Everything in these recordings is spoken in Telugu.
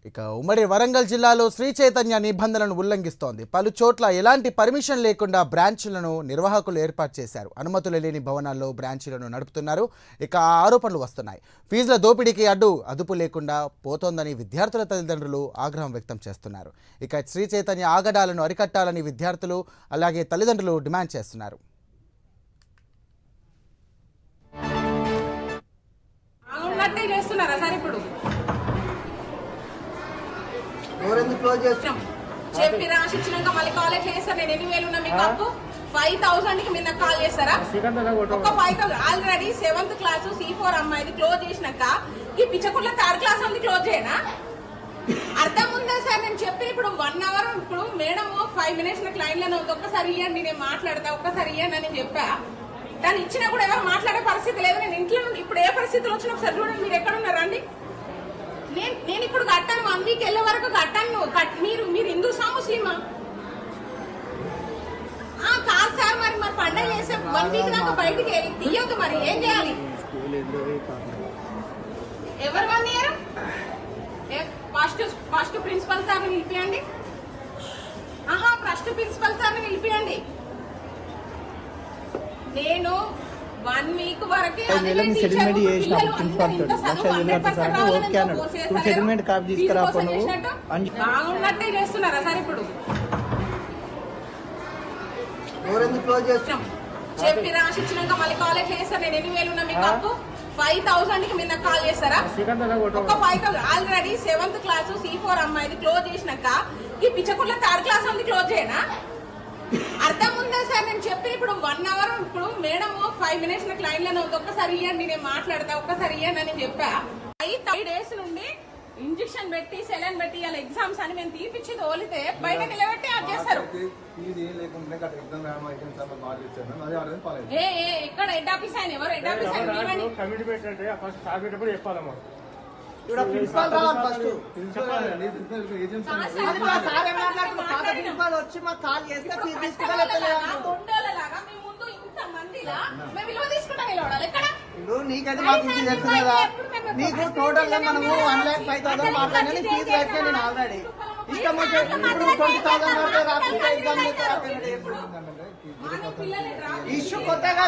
ఇక ఉమ్మడి వరంగల్ జిల్లాలో శ్రీ చైతన్య నిబంధనలను ఉల్లంఘిస్తోంది. పలు చోట్ల ఎలాంటి పర్మిషన్ లేకుండా బ్రాంచ్లను నిర్వాహకులు ఏర్పాటు చేశారు. అనుమతులు లేని భవనాల్లో బ్రాంచీలను నడుపుతున్నారు. ఇక ఆరోపణలు వస్తున్నాయి. ఫీజుల దోపిడీకి అదుపు లేకుండా పోతోందని విద్యార్థుల తల్లిదండ్రులు ఆగ్రహం వ్యక్తం చేస్తున్నారు. ఇక శ్రీ చైతన్య ఆగడాలను అరికట్టాలని విద్యార్థులు అలాగే తల్లిదండ్రులు డిమాండ్ చేస్తున్నారు. చెప్పి రాసిచ్చినాక మళ్ళీ కాలేజ్ చేస్తారు. నేను 8,000 ఉన్నా మీకు అప్పు 5,000 కి మీరు కాల్ చేస్తారా? ఒక 5,000 ఆల్రెడీ 7th క్లాస్ C4 అమ్మాయిది క్లోజ్ చేసినాక ఈ పిచ్చకుళ్ళ 3rd క్లాస్ ఉంది క్లోజ్ చేయనా? అర్థం ఉందా సార్? నేను చెప్పి ఇప్పుడు 1 అవర్ ఇప్పుడు మేడం 5 మినిట్స్ నాకు లైన్ లోనే ఉంది, ఒక్కసారి ఇవ్వండి నేను మాట్లాడతా, ఒక్కసారి ఇవ్వండి అని చెప్పా. దాన్ని ఇచ్చినా కూడా ఎవరు మాట్లాడే పరిస్థితి లేదు. నేను ఇంట్లో నుండి ఇప్పుడు ఏ పరిస్థితులు వచ్చినా ఒకసారి చూడండి. మీరు ఎక్కడ ఉన్నారండి? నేను ఇప్పుడు కట్టాను 1 వీక్ వెళ్ళే వరకు కట్టాను. మీరు హిందూసా ముస్లిమా? కాదు సార్, మరి పండగ చేసే 1 వీక్ దాకా బయటికి వెళ్ళి తీయొద్దు. మరి ఏం చేయాలి? ఎవరు 1 ఇయర్? ఫస్ట్ ప్రిన్సిపల్ సార్ని నిలిపియండి. ఫస్ట్ ప్రిన్సిపల్ సార్ని నిలిపియండి. నేను 1 వీక్ వరకే సెటిల్మెంట్ చేసినాం ప్రిన్సిపల్ తోటి 1,000 ఓకే అన్నాడు. సెటిల్మెంట్ కాపీ తీసుకురా బాగున్నట్టే చేస్తున్నారా సార్? ఇప్పుడు చెప్పి రాసిచ్చినాక మళ్ళీ కాలేజ్ చేస్తారు. నేను 8,000 ఉన్నా మీకు అప్పు 5,000 కి మీరు కాల్ చేస్తారా? ఒక 5,000 ఆల్రెడీ 7th క్లాస్ C4 అమ్మాయిది క్లోజ్ చేసినాక ఈ పిచ్చకుళ్ళ 3rd క్లాస్ ఉంది క్లోజ్ చేయనా? అర్థం ఉందా సార్? నేను చెప్పి ఇప్పుడు 1 అవర్ ఇప్పుడు మేడం 5 మినిట్స్ నాకు లైన్ లోనే ఉంది, ఒక్కసారి ఇవ్వండి నేను మాట్లాడతా, ఒక్కసారి ఇవ్వండి అని చెప్పా. 5 డేస్ నుండి ఇంజక్షన్ పెట్టి సెలైన్ పెట్టి ఇలా ఎగ్జామ్స్ అని మేము తీపిచ్చి తోలితే బయట నిలబెట్టి అది చేస్తారు. ఎక్కడ హెడ్ ఆఫీస్ ఆయన? ఎవరు హెడ్ ఆఫీస్ ఆయన? వచ్చి మాకు కాల్ చేస్తే నీకైతే మాకు ఇంటికి తెలుసు కదా. నీకు టోటల్ గా మనము 1,05,000 మాట్లాడినా ఫీజు కట్టినా నేను ఆల్రెడీ. ఇష్టం వచ్చే ఇప్పుడు 20,000 రాత్రి ఎగ్జామ్ ఇష్యూ కొత్తగా.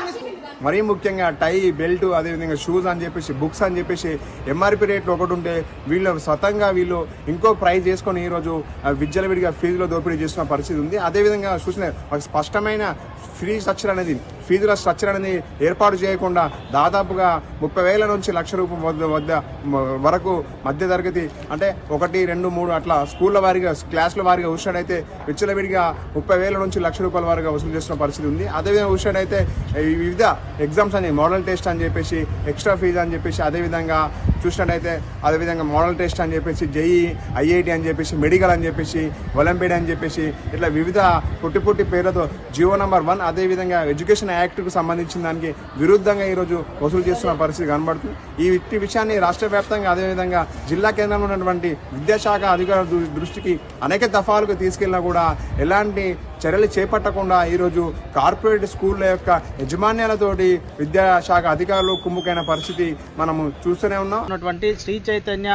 మరీ ముఖ్యంగా టై, బెల్ట్, అదేవిధంగా షూస్ అని చెప్పేసి బుక్స్ అని చెప్పేసి MRP రేట్లు ఒకటి ఉంటే వీళ్ళు స్వతంగా వీళ్ళు ఇంకో ప్రైజ్ చేసుకొని ఈరోజు విద్యలవిడిగా ఫీజులో దోపిడీ చేస్తున్న పరిస్థితి ఉంది. అదేవిధంగా చూసిన స్పష్టమైన ఫీజుల స్ట్రక్చర్ అనేది ఏర్పాటు చేయకుండా దాదాపుగా 30,000 నుంచి ₹1,00,000 వరకు మధ్య తరగతి అంటే 1, 2, 3 అట్లా స్కూళ్ళ వారిగా క్లాసుల వారిగా చూసినట్టయితే విచ్చలవిడిగా 30,000 నుంచి ₹1,00,000 వరకు వసూలు చేస్తున్న పరిస్థితి ఉంది. అదేవిధంగా చూసినట్టయితే వివిధ ఎగ్జామ్స్ అని మోడల్ టెస్ట్ అని చెప్పేసి ఎక్స్ట్రా ఫీజు అని చెప్పేసి అదేవిధంగా చూసినట్టయితే మోడల్ టెస్ట్ అని చెప్పేసి JEE, IIT అని చెప్పేసి మెడికల్ అని చెప్పేసి ఒలింపియాడ్ అని చెప్పేసి ఇట్లా వివిధ పుట్టి పేర్లతో జీవో నంబర్ 1 అదేవిధంగా ఎడ్యుకేషన్ యాక్ట్కు సంబంధించిన దానికి విరుద్ధంగా ఈరోజు వసూలు చేస్తున్న పరిస్థితి కనబడుతుంది. ఈ విషయాన్ని రాష్ట్ర వ్యాప్తంగా అదేవిధంగా జిల్లా కేంద్రంలో ఉన్నటువంటి విద్యాశాఖ అధికారుల దృష్టికి అనేక దఫాలకు తీసుకెళ్ళినా కూడా ఎలాంటి చర్యలు చేపట్టకుండా ఈరోజు కార్పొరేట్ స్కూళ్ళ యొక్క యజమాన్యాలతోటి విద్యాశాఖ అధికారులు కుమ్ముకైన పరిస్థితి మనము చూస్తూనే ఉన్నాం. ఉన్నటువంటి శ్రీ చైతన్య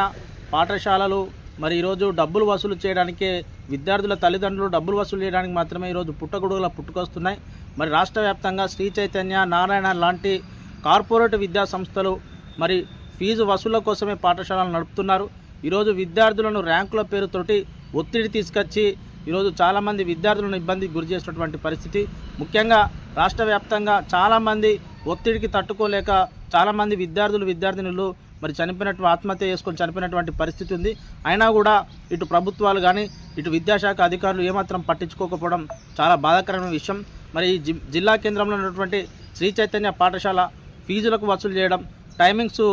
పాఠశాలలు మరి ఈరోజు డబ్బులు వసూలు చేయడానికే విద్యార్థుల తల్లిదండ్రులు డబ్బులు వసూలు చేయడానికి మాత్రమే ఈరోజు పుట్టగొడుగులా పుట్టుకొస్తున్నాయి. మరి రాష్ట్ర వ్యాప్తంగా శ్రీ చైతన్య, నారాయణ లాంటి కార్పొరేట్ విద్యా సంస్థలు మరి ఫీజు వసూళ్ల కోసమే పాఠశాలలు నడుపుతున్నారు. ఈరోజు విద్యార్థులను ర్యాంకుల పేరుతోటి ఒత్తిడి తీసుకొచ్చి ఈరోజు చాలామంది విద్యార్థులను ఇబ్బందికి గురి చేసినటువంటి పరిస్థితి. ముఖ్యంగా రాష్ట్ర వ్యాప్తంగా చాలామంది ఒత్తిడికి తట్టుకోలేక చాలామంది విద్యార్థినులు మరి ఆత్మహత్య చేసుకొని చనిపోయినటువంటి పరిస్థితి ఉంది. అయినా కూడా ఇటు ప్రభుత్వాలు కానీ ఇటు విద్యాశాఖ అధికారులు ఏమాత్రం పట్టించుకోకపోవడం చాలా బాధాకరమైన విషయం. మరి జిల్లా కేంద్రంలో ఉన్నటువంటి శ్రీ చైతన్య పాఠశాల ఫీజులకు వసూలు చేయడం, టైమింగ్స్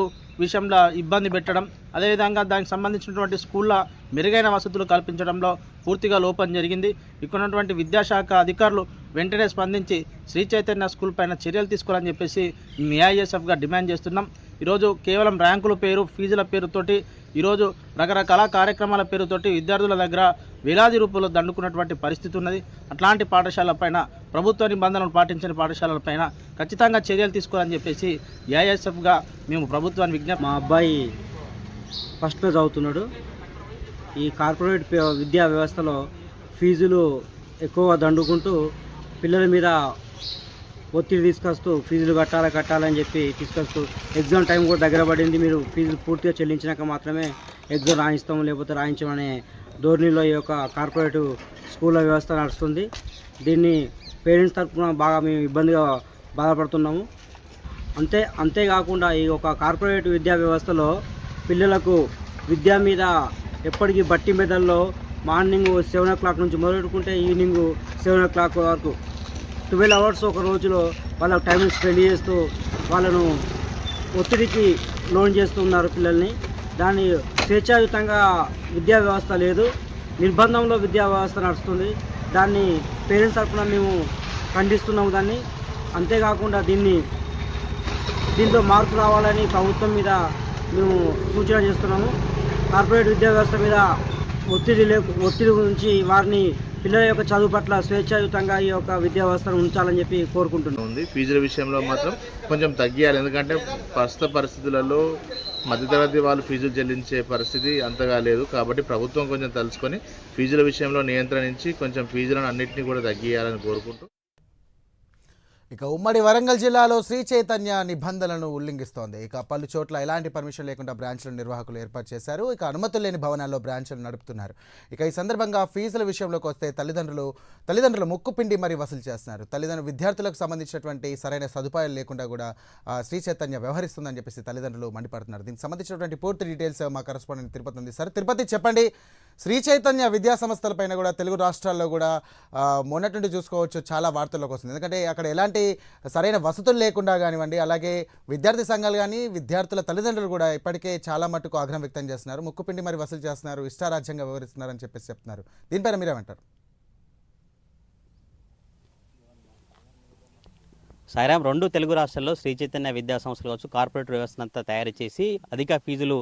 విషయంలో ఇబ్బంది పెట్టడం, అదేవిధంగా దానికి సంబంధించినటువంటి స్కూళ్ళ మెరుగైన వసతులు కల్పించడంలో పూర్తిగా లోపం జరిగింది. ఇక్కడ ఉన్నటువంటి విద్యాశాఖ అధికారులు వెంటనే స్పందించి శ్రీ చైతన్య స్కూల్ పైన చర్యలు తీసుకోవాలని చెప్పేసి AISFగా డిమాండ్ చేస్తున్నాం. ఈరోజు కేవలం ర్యాంకుల పేరు, ఫీజుల పేరుతోటి ఈరోజు రకరకాల కార్యక్రమాల పేరుతోటి విద్యార్థుల దగ్గర వేలాది రూపాయలు దండుకున్నటువంటి పరిస్థితి ఉన్నది. అట్లాంటి పాఠశాలపైన ప్రభుత్వ నిబంధనలు పాటించని పాఠశాలలపైన ఖచ్చితంగా చర్యలు తీసుకోవాలని చెప్పేసి AISFగా మేము ప్రభుత్వాన్ని విజ్ఞప్తి. మా అబ్బాయి ఫస్ట్లో చదువుతున్నాడు. ఈ కార్పొరేట్ విద్యా వ్యవస్థలో ఫీజులు ఎక్కువ దండుకుంటూ పిల్లల మీద ఒత్తిడి తీసుకొస్తూ ఫీజులు కట్టాలని చెప్పి తీసుకొస్తూ ఎగ్జామ్ టైం కూడా దగ్గర పడింది, మీరు ఫీజులు పూర్తిగా చెల్లించినాక మాత్రమే ఎగ్జామ్ రాయిస్తాము లేకపోతే రాయించమనే ధోరణిలో ఈ యొక్క కార్పొరేట్ స్కూళ్ళ వ్యవస్థ నడుస్తుంది. దీన్ని పేరెంట్స్ తరఫున బాగా మేము ఇబ్బందిగా బాధపడుతున్నాము. అంతేకాకుండా ఈ యొక్క కార్పొరేట్ విద్యా వ్యవస్థలో పిల్లలకు విద్య మీద ఎప్పటికీ బట్టి మెదల్లో మార్నింగ్ 7 o'clock నుంచి మొదలుపెట్టుకుంటే ఈవినింగ్ 7 o'clock వరకు 12 hours ఒక రోజులో వాళ్ళ టైం స్పెండ్ చేస్తూ వాళ్ళను ఒత్తిడికి లోన్ చేస్తున్నారు పిల్లల్ని. దాని స్వేచ్ఛాయుతంగా విద్యా వ్యవస్థ లేదు, నిర్బంధంలో విద్యా వ్యవస్థ నడుస్తుంది. దాన్ని పేరెంట్స్ తరఫున మేము ఖండిస్తున్నాము దాన్ని. అంతేకాకుండా దీంతో మార్పు రావాలని ప్రభుత్వం మీద మేము సూచన చేస్తున్నాము. కార్పొరేట్ విద్యా వ్యవస్థ మీద ఒత్తిడి గురించి వారిని పిల్లల యొక్క చదువు పట్ల స్వేచ్ఛాయుతంగా ఈ యొక్క విద్యా వ్యవస్థను ఉంచాలని చెప్పి కోరుకుంటున్నాం. ఫీజుల విషయంలో మాత్రం కొంచెం తగ్గియాలి, ఎందుకంటే ప్రస్తుత పరిస్థితులలో మధ్యతరగతి వాళ్ళు ఫీజులు చెల్లించే పరిస్థితి అంతగా లేదు. కాబట్టి ప్రభుత్వం కొంచెం తెలుసుకొని ఫీజుల విషయంలో నియంత్రించి కొంచెం ఫీజులను అన్నింటినీ కూడా తగ్గియాలని కోరుకుంటూ. ఇక ఉమ్మడి వరంగల్ జిల్లాలో శ్రీ చైతన్య నిబంధనలను ఉల్లంఘిస్తోంది. ఇక పలు చోట్ల ఎలాంటి పర్మిషన్ లేకుండా బ్రాంచ్ల నిర్వాహకులు ఏర్పాటు చేశారు. ఇక అనుమతులు లేని భవనాల్లో బ్రాంచ్లను నడుపుతున్నారు. ఇక ఈ సందర్భంగా ఫీజుల విషయంలోకి వస్తే తల్లిదండ్రులు ముక్కుపిండి మరీ వసూలు చేస్తున్నారు. విద్యార్థులకు సంబంధించినటువంటి సరైన సదుపాయాలు లేకుండా కూడా శ్రీ చైతన్య వ్యవహరిస్తుందని చెప్పేసి తల్లిదండ్రులు మండిపడుతున్నారు. దీనికి సంబంధించినటువంటి పూర్తి డీటెయిల్స్ మా కరెస్పాండెంట్ తిరుపతి ఉంది. సార్ తిరుపతి, చెప్పండి, శ్రీ చైతన్య విద్యా సంస్థలపైన కూడా తెలుగు రాష్ట్రాల్లో కూడా మొన్నటి నుండి చూసుకోవచ్చు చాలా వార్తల్లోకి వస్తుంది. ఎందుకంటే అక్కడ ఎలాంటి సరైన వసతులు లేకుండా కానివ్వండి, అలాగే విద్యార్థి సంఘాలు కానీ విద్యార్థుల తల్లిదండ్రులు కూడా ఇప్పటికే చాలా మట్టుకు ఆగ్రహం వ్యక్తం చేస్తున్నారు. ముక్కుపిండి మరి వసూలు చేస్తున్నారు, ఇష్టారాజ్యంగా వ్యవహరిస్తున్నారని చెప్పేసి చెప్తున్నారు. దీనిపైన మీరేమంటారు? సాయిరాం, 2 తెలుగు రాష్ట్రాల్లో శ్రీ చైతన్య విద్యా సంస్థలు కావచ్చు కార్పొరేట్ వ్యవస్థనంతా తయారు చేసి అధిక ఫీజులు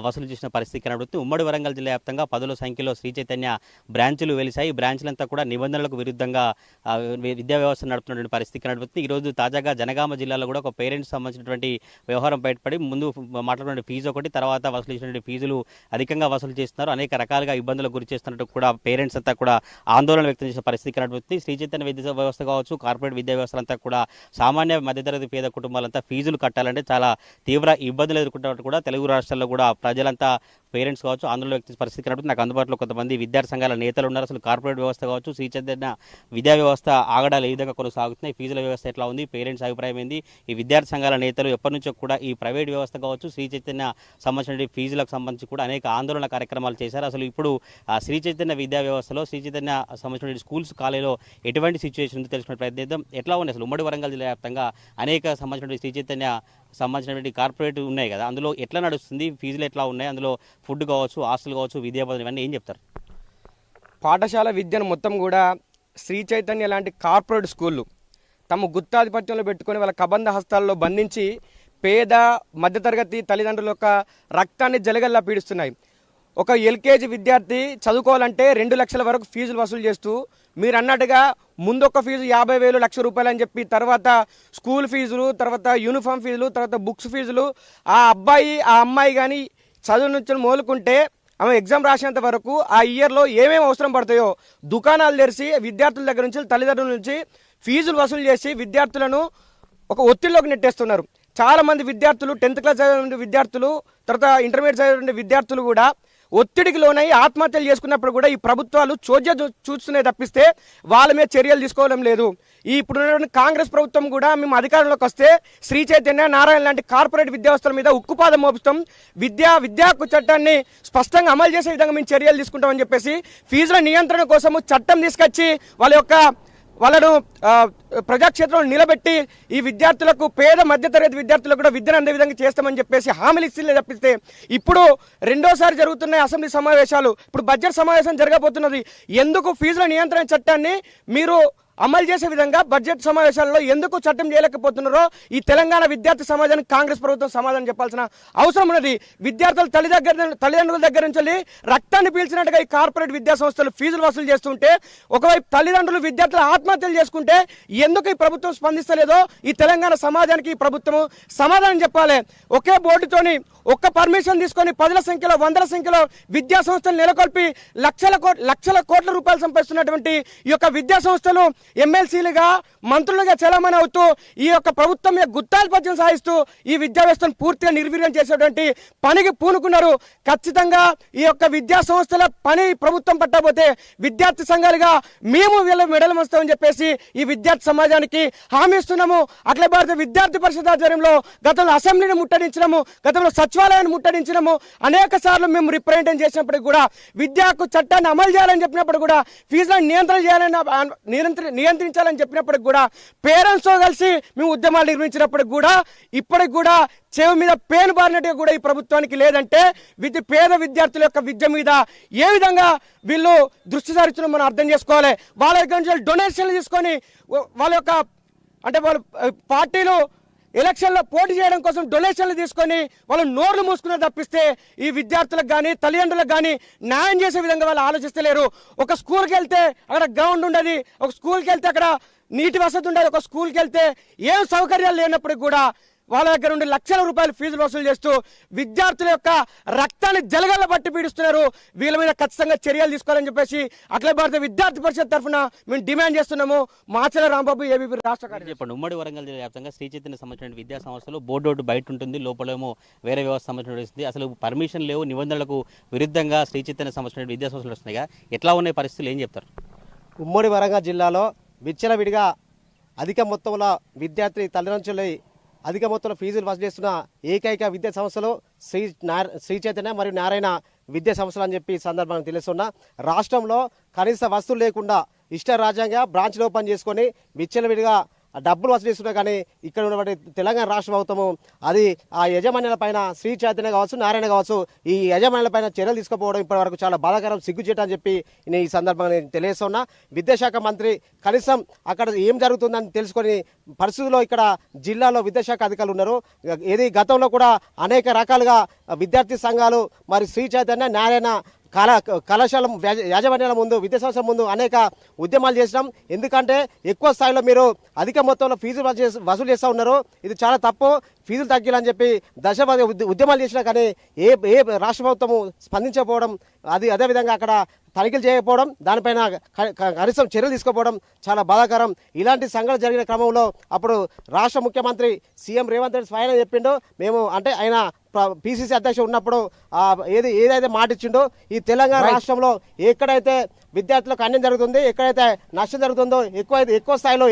వసూలు చేసిన పరిస్థితి కనబడుతుంది. ఉమ్మడి వరంగల్ జిల్లా వ్యాప్తంగా 10ల సంఖ్యలో శ్రీ చైతన్య బ్రాంచులు వెలిశాయి. ఈ బ్రాంచులంతా కూడా నిబంధనలకు విరుద్ధంగా విద్యా వ్యవస్థ నడుపుతున్నటువంటి పరిస్థితి కనబడుతుంది. ఈరోజు తాజాగా జనగామ జిల్లాలో కూడా ఒక పేరెంట్స్ సంబంధించినటువంటి వ్యవహారం బయటపడి ముందు మాట్లాడిన ఫీజు ఒకటి, తర్వాత వసూలు చేసినటువంటి ఫీజులు అధికంగా వసూలు చేస్తున్నారు, అనేక రకాలుగా ఇబ్బందులకు గురి చేస్తున్నట్టు కూడా పేరెంట్స్ అంతా కూడా ఆందోళన వ్యక్తం చేసిన పరిస్థితి కనబడుతుంది. శ్రీ చైతన్య విద్యా వ్యవస్థ కావచ్చు కార్పొరేట్ విద్యా వ్యవస్థలంతా కూడా సామాన్య మధ్యతరగతి పేద కుటుంబాలంతా ఫీజులు కట్టాలంటే చాలా తీవ్ర ఇబ్బందులు ఎదుర్కొంటున్నట్టు కూడా తెలుగు రాష్ట్రాల్లో కూడా ప్రజలంతా పేరెంట్స్ కావచ్చు ఆందోళన వ్యక్తి పరిస్థితి కనబడుతుంది. నాకు అందుబాటులో కొంతమంది విద్యార్థి సంఘాల నేతలు ఉన్నారు. అసలు కార్పొరేట్ వ్యవస్థ కావచ్చు శ్రీ చైతన్య విద్యా వ్యవస్థ ఆగడాలు ఏ విధంగా కొనసాగుతున్నాయి, ఫీజుల వ్యవస్థ ఎట్లా ఉంది, పేరెంట్స్ అభిప్రాయం ఏంది, ఈ విద్యార్థి సంఘాల నేతలు ఎప్పటి నుంచో కూడా ఈ ప్రైవేట్ వ్యవస్థ కావచ్చు శ్రీ చైతన్య సంబంధించిన ఫీజులకు సంబంధించి కూడా అనేక ఆందోళన కార్యక్రమాలు చేశారు. అసలు ఇప్పుడు శ్రీ చైతన్య విద్యా వ్యవస్థలో శ్రీ చైతన్య సంబంధించిన స్కూల్స్ కాలేజీలో ఎటువంటి సిచ్యువేషన్ ఉందో తెలుసుకునే ప్రయత్నిద్దాం. ఎట్లా ఉంది అసలు ఉమ్మడి వరంగల్ జిల్లా వ్యాప్తంగా అనేక సంబంధించిన శ్రీ చైతన్య సంబంధించినటువంటి కార్పొరేట్ ఉన్నాయి కదా, అందులో ఎట్లా నడుస్తుంది, ఫీజులు ఎట్లా ఉన్నాయి, అందులో ఫుడ్ కావచ్చు హాస్టల్ కావచ్చు విద్యాబోధన ఇవన్నీ ఏం చెప్తారు? పాఠశాల విద్యను మొత్తం కూడా శ్రీ చైతన్య లాంటి కార్పొరేట్ స్కూళ్ళు తమ గుత్తాధిపత్యంలో పెట్టుకొని వాళ్ళ కబంధ హస్తాల్లో బంధించి పేద మధ్యతరగతి తల్లిదండ్రుల యొక్క రక్తాన్ని జలగల్లా పీడిస్తున్నాయి. ఒక ఎల్కేజీ విద్యార్థి చదువుకోవాలంటే 2 లక్షల వరకు ఫీజులు వసూలు చేస్తూ మీరు అన్నట్టుగా ముందొక ఫీజు 50,000 1,00,000 రూపాయలు అని చెప్పి తర్వాత స్కూల్ ఫీజులు, తర్వాత యూనిఫామ్ ఫీజులు, తర్వాత బుక్స్ ఫీజులు, ఆ అబ్బాయి ఆ అమ్మాయి కానీ చదువు నుంచి మొదలుకుంటే ఆమె ఎగ్జామ్ రాసేంత వరకు ఆ ఇయర్లో ఏమేమి అవసరం పడతాయో దుకాణాలు తెరిచి విద్యార్థుల దగ్గర నుంచి తల్లిదండ్రుల నుంచి ఫీజులు వసూలు చేసి విద్యార్థులను ఒక ఒత్తిడిలోకి నెట్టేస్తున్నారు. చాలామంది విద్యార్థులు 10th క్లాస్ చదివే విద్యార్థులు, తర్వాత ఇంటర్మీడియట్ చదివే విద్యార్థులు కూడా ఒత్తిడికి లోనై ఆత్మహత్యలు చేసుకున్నప్పుడు కూడా ఈ ప్రభుత్వాలు చోద్యం చూస్తున్నాయి తప్పిస్తే వాళ్ళ మీద చర్యలు తీసుకోవడం లేదు. ఈ ఇప్పుడున్నటువంటి కాంగ్రెస్ ప్రభుత్వం కూడా మేము అధికారంలోకి వస్తే శ్రీ చైతన్య నారాయణ లాంటి కార్పొరేట్ విద్యావస్థల మీద ఉక్కుపాదం మోపుతాం, విద్యా హక్కు చట్టాన్ని స్పష్టంగా అమలు చేసే విధంగా మేము చర్యలు తీసుకుంటామని చెప్పేసి ఫీజుల నియంత్రణ కోసము చట్టం తీసుకొచ్చి వాళ్ళను ప్రజాక్షేత్రంలో నిలబెట్టి ఈ విద్యార్థులకు పేద మధ్యతరగతి విద్యార్థులకు కూడా విద్యను అందే విధంగా చేస్తామని చెప్పేసి హామీలు ఇస్తే తప్పిస్తే ఇప్పుడు రెండోసారి జరుగుతున్న అసెంబ్లీ సమావేశాలు, ఇప్పుడు బడ్జెట్ సమావేశం జరగబోతున్నది. ఎందుకు ఫీజుల నియంత్రణ చట్టాన్ని మీరు అమలు చేసే విధంగా బడ్జెట్ సమావేశాల్లో ఎందుకు చట్టం చేయలేకపోతున్నారో ఈ తెలంగాణ విద్యార్థి సమాజానికి కాంగ్రెస్ ప్రభుత్వం సమాధానం చెప్పాల్సిన అవసరం ఉన్నది. విద్యార్థుల తల్లిదండ్రుల దగ్గర నుంచి రక్తాన్ని పీల్చినట్టుగా ఈ కార్పొరేట్ విద్యా సంస్థలు ఫీజులు వసూలు చేస్తుంటే, ఒకవైపు తల్లిదండ్రులు విద్యార్థులు ఆత్మహత్యలు చేసుకుంటే ఎందుకు ఈ ప్రభుత్వం స్పందిస్తలేదో ఈ తెలంగాణ సమాజానికి ఈ ప్రభుత్వం సమాధానం చెప్పాలి. ఒకే బోర్డుతోని ఒక్క పర్మిషన్ తీసుకొని 10ల సంఖ్యలో 100ల సంఖ్యలో విద్యా సంస్థలు నెలకొల్పి లక్షల కోట్ల రూపాయలు సంపాదిస్తున్నటువంటి ఈ యొక్క విద్యా సంస్థలు ఎమ్మెల్సీలుగా మంత్రులుగా చలామణి అవుతూ ఈ యొక్క ప్రభుత్వం యొక్క గుత్తాధిపత్యం సాధిస్తూ ఈ విద్యా వ్యవస్థను పూర్తిగా నిర్వీర్యం చేసేటువంటి పనికి పూనుకున్నారు. ఖచ్చితంగా ఈ యొక్క విద్యా సంస్థల పని ప్రభుత్వం పట్టకపోతే విద్యార్థి సంఘాలుగా మేము వీళ్ళ మెడలు మస్తామని చెప్పేసి ఈ విద్యార్థి సమాజానికి హామీ ఇస్తున్నాము. అఖిల భారత విద్యార్థి పరిషత్ ఆధ్వర్యంలో గతంలో అసెంబ్లీని ముట్టడించినాము, గతంలో సచివాలయాన్ని ముట్టడించినాము. అనేక సార్లు మేము రిప్రజెంటేషన్ చేసినప్పటికీ కూడా విద్యాకు చట్టాన్ని అమలు చేయాలని చెప్పినప్పుడు కూడా ఫీజులను నియంత్రించాలని చెప్పినప్పటికి కూడా పేరెంట్స్తో కలిసి మేము ఉద్యమాలు నిర్వహించినప్పటికి కూడా ఇప్పటికి కూడా చెవి మీద పేను బారినట్టుగా కూడా ఈ ప్రభుత్వానికి లేదంటే పేద విద్యార్థుల యొక్క విద్య మీద ఏ విధంగా వీళ్ళు దృష్టి సారించడం మనం అర్థం చేసుకోవాలి. వాళ్ళ దగ్గర నుంచి డొనేషన్లు తీసుకొని వాళ్ళ యొక్క అంటే వాళ్ళు పార్టీలు ఎలక్షన్లో పోటీ చేయడం కోసం డొనేషన్లు తీసుకొని వాళ్ళు నోర్లు మూసుకునే తప్పిస్తే ఈ విద్యార్థులకు కానీ తల్లిదండ్రులకు కానీ న్యాయం చేసే విధంగా వాళ్ళు ఆలోచిస్తలేరు. ఒక స్కూల్కి వెళ్తే అక్కడ గ్రౌండ్ ఉండదు, ఒక స్కూల్కి వెళ్తే అక్కడ నీటి వసతి ఉండదు, ఒక స్కూల్కి వెళ్తే ఏం సౌకర్యాలు లేనప్పటికి కూడా వాళ్ళ దగ్గర నుండి లక్షల రూపాయలు ఫీజులు వసూలు చేస్తూ విద్యార్థుల యొక్క రక్తాన్ని జలగల్ల బట్టి పీడిస్తున్నారు. వీళ్ళ మీద ఖచ్చితంగా చర్యలు తీసుకోవాలని చెప్పేసి అఖిల భారత విద్యార్థి పరిషత్ తరఫున మేము డిమాండ్ చేస్తున్నాము. మాచల రాంబాబు ఏబీపీ రాష్ట్ర కార్యదర్శి. చెప్పండి, ఉమ్మడి వరంగల్ జిల్లా వ్యాప్తంగా శ్రీ చైతన్య సంబంధించిన విద్యా సంస్థలు బోర్డు బయట ఉంటుంది, లోపలేమో వేరే వ్యవస్థ సంబంధించిన అసలు పర్మిషన్ లేవు, నిబంధనలకు విరుద్ధంగా శ్రీ చైతన్య సంబంధించిన విద్యా సంస్థలు వస్తున్నాయి. ఎట్లా ఉన్నాయి పరిస్థితులు, ఏం చెప్తారు? ఉమ్మడి వరంగల్ జిల్లాలో విచ్చలవిడిగా అధిక మొత్తంలో విద్యార్థి తల్లిదండ్రులు అధిక మొత్తంలో ఫీజులు వసూలు చేస్తున్న ఏకైక విద్యా సంస్థలు శ్రీ చైతన్య మరియు నారాయణ విద్యా సంస్థలు అని చెప్పి సందర్భంగా తెలుస్తున్నా. రాష్ట్రంలో కనీస వసతులు లేకుండా ఇష్టారాజ్యంగా బ్రాంచ్లు ఓపెన్ చేసుకొని విచ్చలవిడిగా డబ్బులు వసూలు చేస్తున్నా. కానీ ఇక్కడ ఉన్నటువంటి తెలంగాణ రాష్ట్ర ప్రభుత్వము అది ఆ యజమానుల పైన శ్రీ చైతన్య కావచ్చు, నారాయణ కావచ్చు, ఈ యజమానుల పైన చర్యలు తీసుకుపోవడం ఇప్పటి వరకు చాలా బాధాకరం, సిగ్గుచేట అని చెప్పి నేను ఈ సందర్భంగా నేను తెలియజేస్తున్నా. విద్యాశాఖ మంత్రి కనీసం అక్కడ ఏం జరుగుతుందని తెలుసుకొని పరిస్థితుల్లో ఇక్కడ జిల్లాలో విద్యాశాఖ అధికారులు ఉన్నారు. ఏది గతంలో కూడా అనేక రకాలుగా విద్యార్థి సంఘాలు మరి శ్రీ చైతన్య నారాయణ కళాశాల యాజమాన్యాల ముందు విద్యా సంస్థల ముందు అనేక ఉద్యమాలు చేసినాం. ఎందుకంటే ఎక్కువ స్థాయిలో మీరు అధిక మొత్తంలో ఫీజులు వసూలు చేస్తూ ఉన్నారు. ఇది చాలా తప్పు, ఫీజులు తగ్గాలని చెప్పి దశపది ఉద్యమాలు చేసినా కానీ ఏ రాష్ట్ర ప్రభుత్వము స్పందించకపోవడం, అదేవిధంగా అక్కడ తనిఖీలు చేయకపోవడం, దానిపైన కనీసం చర్యలు తీసుకోకపోవడం చాలా బాధాకరం. ఇలాంటి సంఘటన జరిగిన క్రమంలో అప్పుడు రాష్ట్ర ముఖ్యమంత్రి సీఎం రేవంత్ రెడ్డి స్వయంగా చెప్పిండు, మేము అంటే ఆయన పిసిసి అధ్యక్షుడు ఉన్నప్పుడు ఏదైతే మాట ఇచ్చిండో ఈ తెలంగాణ రాష్ట్రంలో ఎక్కడైతే విద్యార్థులకు అన్యాయం జరుగుతుంది, ఎక్కడైతే నష్టం జరుగుతుందో ఎక్కువ స్థాయిలో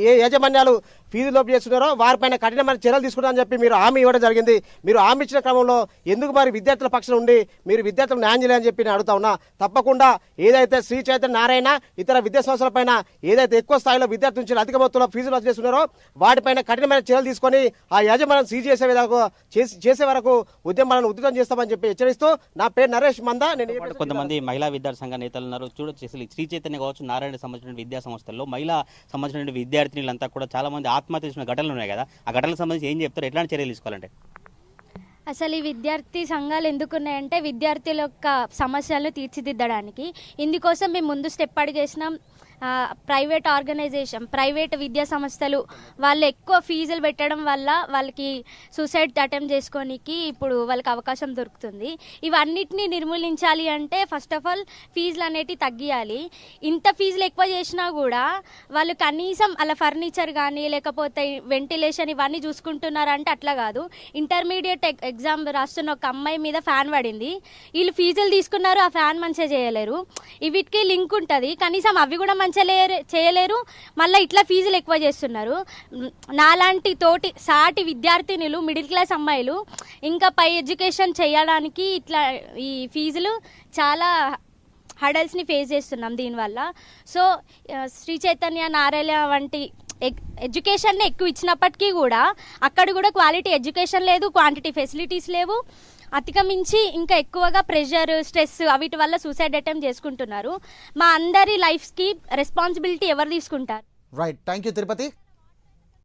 ఏ యాజమాన్యాలు ఫీజులు లోపు చేస్తున్నారో వారిపైన కఠినమైన చర్యలు తీసుకుంటారని చెప్పి మీరు హామీ ఇవ్వడం జరిగింది. మీరు హామీ ఇచ్చిన క్రమంలో ఎందుకు మరి విద్యార్థుల పక్షం ఉండి మీరు విద్యార్థులకు న్యాయం చేయాలని చెప్పి నేను అడుగుతా ఉన్నా. తప్పకుండా ఏదైతే శ్రీ చైతన్య నారాయణ ఇతర విద్యా సంస్థల పైన ఏదైతే ఎక్కువ స్థాయిలో విద్యార్థుల నుంచి అధిక మొత్తంలో ఫీజులు వసూలు చేస్తున్నారో వాటిపైన కఠినమైన చర్యలు తీసుకొని ఆ యాజమాన్యం సీజ్ చేసే వరకు ఉద్యమాలను ఉధృతం చేస్తామని చెప్పి హెచ్చరిస్తూ నా పేరు నరేష్ మందా. నేను కొంతమంది మహిళా విద్యార్థి సంఘ నేతలు ఉన్నారు. చూడొచ్చు, శ్రీ చైతన్య కావచ్చు, నారాయణ సంబంధించిన విద్యా సంస్థల్లో మహిళా సంబంధించిన విద్యార్థినులంతా కూడా చాలా మంది ఆత్మహత్య చేసిన ఘటనలు ఉన్నాయి కదా, ఆ ఘటనలకు సంబంధించి ఏం చెప్తారు, ఎట్లాంటి చర్యలు తీసుకోవాలంటే? అసలు ఈ విద్యార్థి సంఘాలు ఎందుకున్నాయంటే విద్యార్థుల యొక్క సమస్యలను తీర్చిదిద్దడానికి. ఇందుకోసం మేము ముందు స్టెప్ అడిగేసినాం. ప్రైవేట్ విద్యా సంస్థలు వాళ్ళు ఎక్కువ ఫీజులు పెట్టడం వల్ల వాళ్ళకి సూసైడ్ అటెంప్ట్ చేసుకోనికి ఇప్పుడు వాళ్ళకి అవకాశం దొరుకుతుంది. ఇవన్నిటిని నిర్మూలించాలి అంటే ఫస్ట్ ఆఫ్ ఆల్ ఫీజులు అనేటివి తగ్గియాలి. ఇంత ఫీజులు ఎక్కువ చేసినా కూడా వాళ్ళు కనీసం అలా ఫర్నిచర్ కానీ లేకపోతే వెంటిలేషన్ ఇవన్నీ చూసుకుంటున్నారంటే అట్లా కాదు. ఇంటర్మీడియట్ ఎగ్జామ్ రాస్తున్న ఒక అమ్మాయి మీద ఫ్యాన్ పడింది, వీళ్ళు ఫీజులు తీసుకున్నారు, ఆ ఫ్యాన్ మంచిగా చేయలేరు. వీటికి లింక్ ఉంటుంది, కనీసం అవి కూడా మంచిగా చేయలేరు, మళ్ళీ ఇట్లా ఫీజులు ఎక్కువ చేస్తున్నారు. నాలాంటి సాటి విద్యార్థినులు, మిడిల్ క్లాస్ అమ్మాయిలు ఇంకా పై ఎడ్యుకేషన్ చేయడానికి ఇట్లా ఈ ఫీజులు చాలా హడల్స్ని ఫేస్ చేస్తున్నాం దీనివల్ల. సో శ్రీ చైతన్య నారాయణ వంటి ఎడ్యుకేషన్ ఎక్కువ ఇచ్చినప్పటికీ కూడా అక్కడ కూడా క్వాలిటీ ఎడ్యుకేషన్ లేదు, క్వాంటిటీ ఫెసిలిటీస్ లేవు. అధిగమించి ఇంకా ఎక్కువగా ప్రెషర్, స్ట్రెస్ వీటి వల్ల సూసైడ్ అటెంప్ట్ చేసుకుంటున్నారు. మా అందరి లైఫ్స్కి రెస్పాన్సిబిలిటీ ఎవరు తీసుకుంటారు? Right, thank you Tirupati.